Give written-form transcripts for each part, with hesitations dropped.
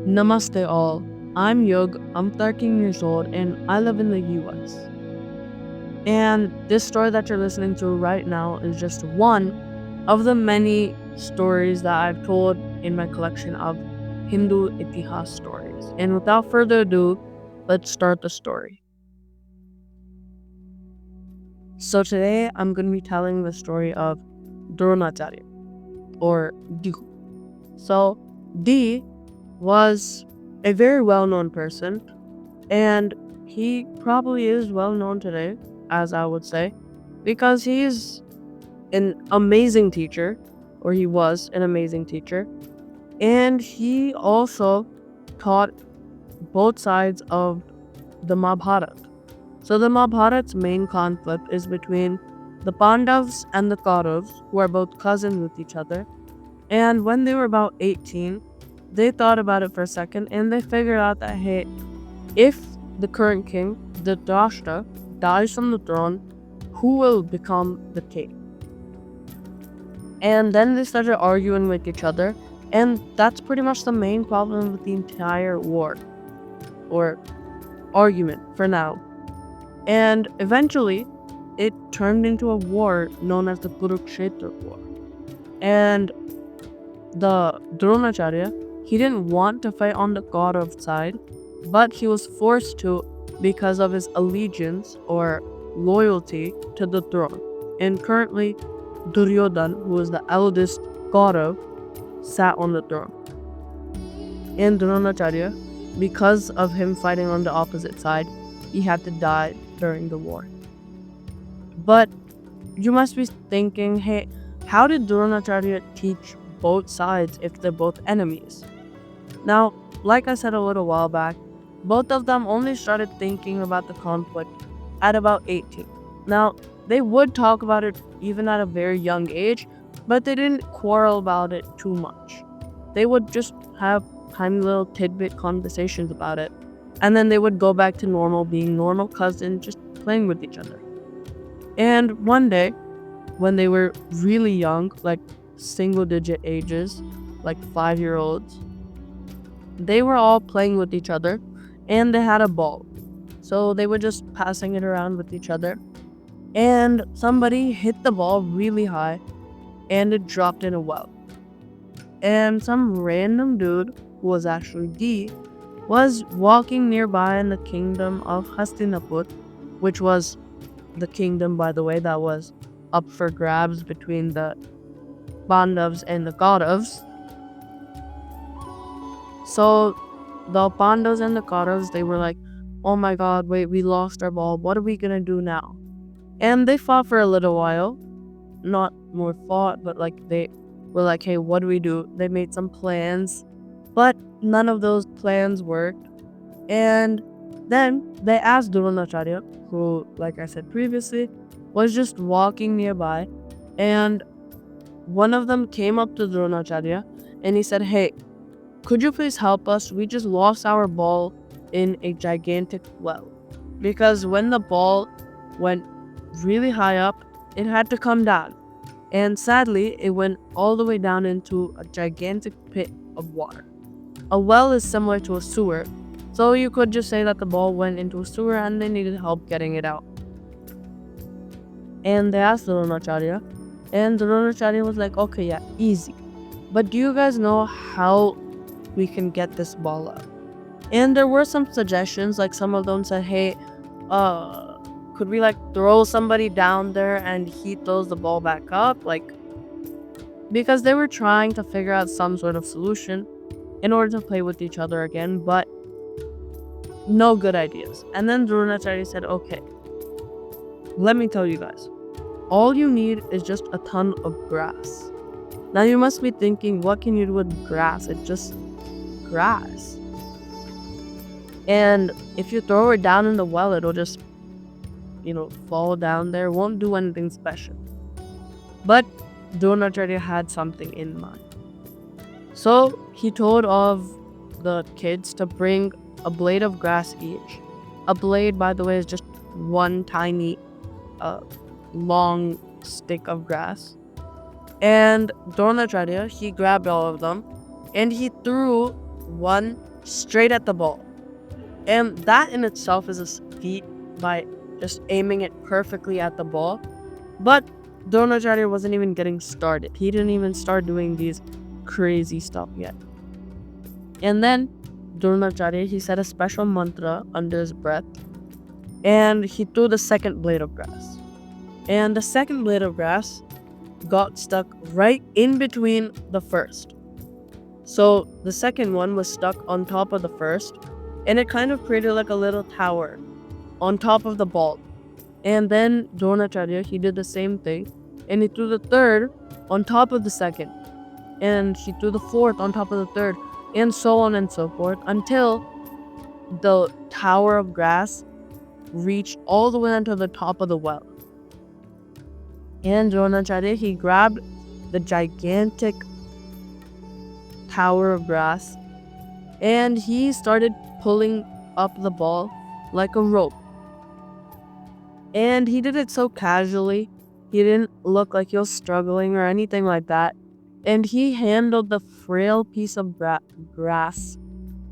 Namaste all. I'm Yug, I'm 13 years old, and I live in the US. And this story that you're listening to right now is just one of the many stories that I've told in my collection of Hindu Itihas stories. And without further ado, let's start the story. So today I'm going to be telling the story of Dronacharya, or D. So D was a very well-known person, and he probably is well-known today, as I would say, because he's an amazing teacher, or he was an amazing teacher, and he also taught both sides of the Mahabharata. So the Mahabharata's main conflict is between the Pandavas and the Kauravas, who are both cousins with each other. And when they were about 18, they thought about it for a second and they figured out that, hey, if the current king, Dhritarashtra, dies from the throne, who will become the king? And then they started arguing with each other, and that's pretty much the main problem with the entire war, or argument for now. And eventually, it turned into a war known as the Kurukshetra War. And the Dronacharya, he didn't want to fight on the Kaurav side, but he was forced to because of his allegiance or loyalty to the throne. And currently, Duryodhan, who is the eldest Kaurav, sat on the throne. And Dronacharya, because of him fighting on the opposite side, he had to die during the war. But you must be thinking, hey, how did Dronacharya teach both sides if they're both enemies? Now, like I said a little while back, both of them only started thinking about the conflict at about 18. Now, they would talk about it even at a very young age, but they didn't quarrel about it too much. They would just have tiny little tidbit conversations about it, and then they would go back to normal, being normal cousins, just playing with each other. And one day, when they were really young, like single-digit ages, like 5-year-olds, they were all playing with each other, and they had a ball. So they were just passing it around with each other, and somebody hit the ball really high, and it dropped in a well. And some random dude, who was actually D, was walking nearby in the kingdom of Hastinapur, which was the kingdom, by the way, that was up for grabs between the Pandavas and the Kauravas. So the Pandavas and the Kauravas, they were like, oh my god, wait, we lost our ball. What are we gonna do now? And they fought for a little while. Not more fought, but like they were like, hey, what do we do? They made some plans, but none of those plans worked. And then they asked Dronacharya, who, like I said previously, was just walking nearby, and one of them came up to Dronacharya and he said, hey, could you please help us? We just lost our ball in a gigantic well. Because when the ball went really high up, it had to come down. And sadly, it went all the way down into a gigantic pit of water. A well is similar to a sewer, so you could just say that the ball went into a sewer and they needed help getting it out. And they asked Dronacharya, and Dronacharya was like, okay, yeah, easy. But do you guys know how we can get this ball out? And there were some suggestions, like some of them said, hey, could we like throw somebody down there and he throws the ball back up? Like, because they were trying to figure out some sort of solution in order to play with each other again, but no good ideas. And then Dronacharya said, okay, let me tell you guys, all you need is just a ton of grass. Now you must be thinking, what can you do with grass? It's just grass. And if you throw it down in the well, it'll just, fall down there. Won't do anything special. But Dronacharya had something in mind. So he told of the kids to bring a blade of grass each. A blade, by the way, is just one tiny long stick of grass. And Dronacharya, he grabbed all of them and he threw one straight at the ball. And that in itself is a feat by just aiming it perfectly at the ball. But Dronacharya wasn't even getting started. He didn't even start doing these crazy stuff yet. And then Dronacharya, he said a special mantra under his breath, and he threw the second blade of grass. And the second blade of grass got stuck right in between the first. So the second one was stuck on top of the first, and it kind of created like a little tower on top of the ball. And then Dronacharya, he did the same thing, and he threw the third on top of the second, and he threw the fourth on top of the third, and so on and so forth, until the tower of grass reached all the way onto the top of the well. And Dronacharya, he grabbed the gigantic tower of grass, and he started pulling up the ball like a rope. And he did it so casually. He didn't look like he was struggling or anything like that. And he handled the frail piece of grass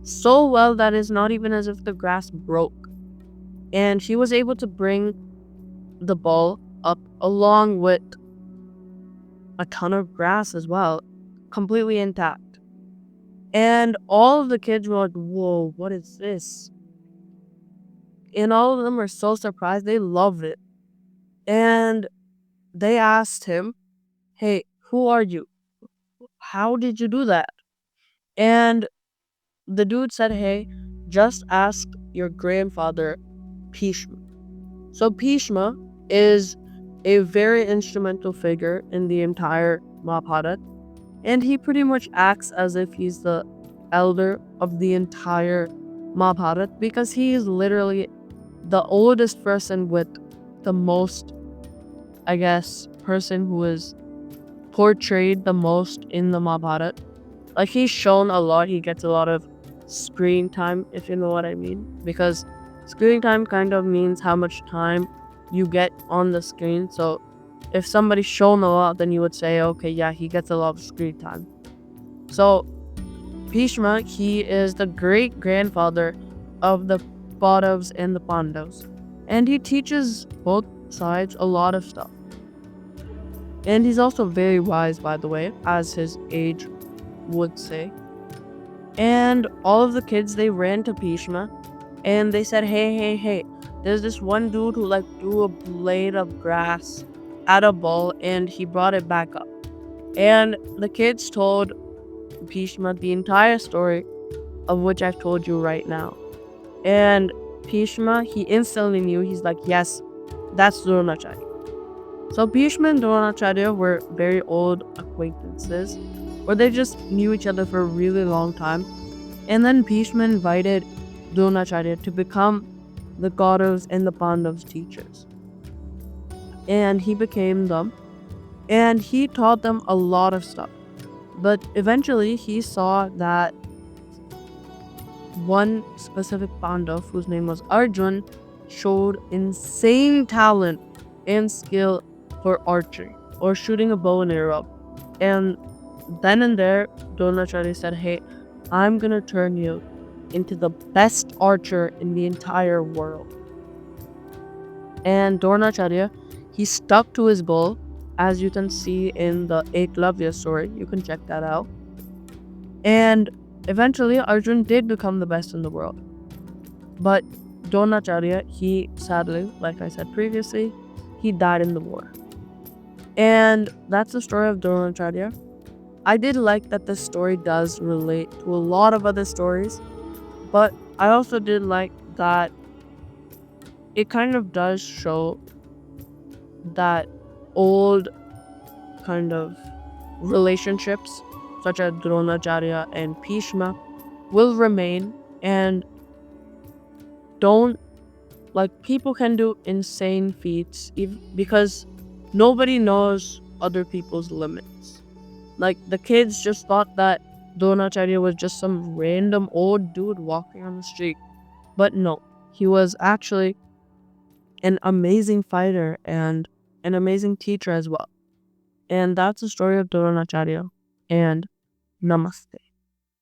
so well that it's not even as if the grass broke. And he was able to bring the ball up along with a ton of grass as well, completely intact. And all of the kids were like, whoa, what is this? And all of them were so surprised. They loved it. And they asked him, hey, who are you? How did you do that? And the dude said, hey, just ask your grandfather, Bhishma. So Bhishma is a very instrumental figure in the entire Mahabharata. And he pretty much acts as if he's the elder of the entire Mahabharata, because he is literally the oldest person with the most, I guess, person who is portrayed the most in the Mahabharata. Like, he's shown a lot. He gets a lot of screen time, if you know what I mean. Because screen time kind of means how much time you get on the screen. So if somebody's shown a lot, then you would say, okay, yeah, he gets a lot of screen time. So Bhishma, he is the great-grandfather of the Kauravas and the Pandavas. And he teaches both sides a lot of stuff. And he's also very wise, by the way, as his age would say. And all of the kids, they ran to Bhishma and they said, hey, there's this one dude who threw a blade of grass at a ball and he brought it back up. And the kids told Bhishma the entire story of which I've told you right now. And Bhishma, he instantly knew. He's like, yes, that's Dronacharya. So Bhishma and Dronacharya were very old acquaintances, where they just knew each other for a really long time. And then Bhishma invited Dronacharya to become the Kauravas and the Pandavas teachers. And he became them. And he taught them a lot of stuff. But eventually he saw that one specific Pandav, whose name was Arjuna, showed insane talent and skill for archery or shooting a bow and arrow. And then and there, Dronacharya said, hey, I'm gonna turn you into the best archer in the entire world. And Dronacharya, he stuck to his bow, as you can see in the Eklavya story. You can check that out. And eventually, Arjuna did become the best in the world. But Dronacharya, he sadly, like I said previously, he died in the war. And that's the story of Dronacharya. I did like that this story does relate to a lot of other stories, but I also did like that it kind of does show that old kind of relationships, such as Dronacharya and Bhishma, will remain, and people can do insane feats because nobody knows other people's limits. Like, the kids just thought that Dronacharya was just some random old dude walking on the street. But no, he was actually an amazing fighter and an amazing teacher as well. And that's the story of Dronacharya. And namaste.